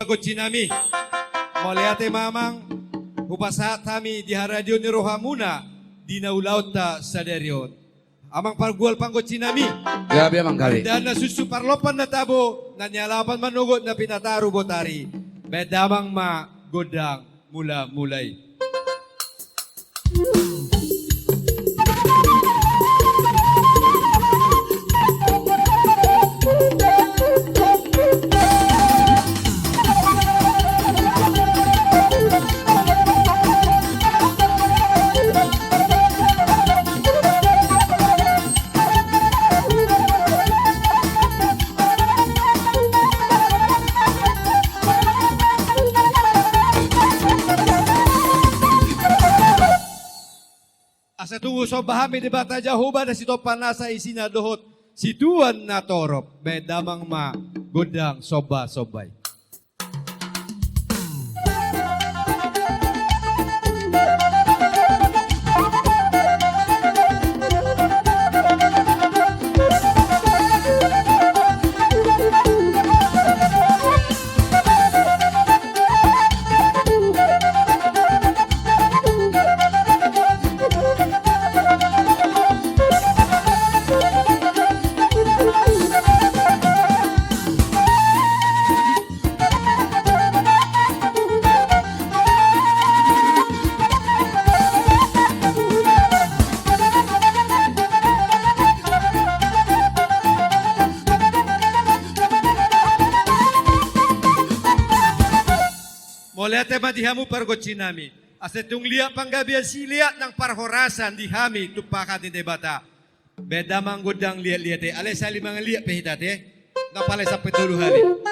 pagod sinami. Moliate mamang hupasa tami di radio ni Rohamuna dinaulaw ta sa deriot. Amang pargual panggot sinami. Grabe amang kali. Dan nasusuparlopan na tabo nanyalapan manugot na pinataro botari. Bedamang magodang mula-mulay. Asa tungo so bahami di bata jahuba na sito panasa isinadohot si Tuan na torop bedamang godang soba-sobay. Molete madihamu pargot sinami. Asetong liya panggabian siliat ng parhorasan dihami tupakat ni debata. Beda manggodang liat-liat te. Alay sa limang liat pehitate. Napalay sa petuluhali.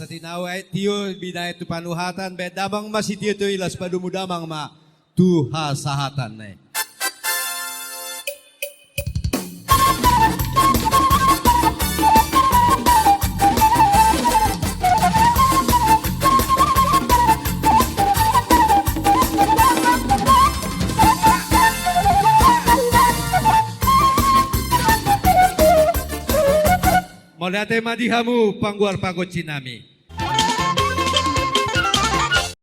Tinaway tiyo binay tu panuhatan bedamang masitiyo tu ilas padumudamang tuhasahatan na. Molate madihamu pangguar pagod sinami.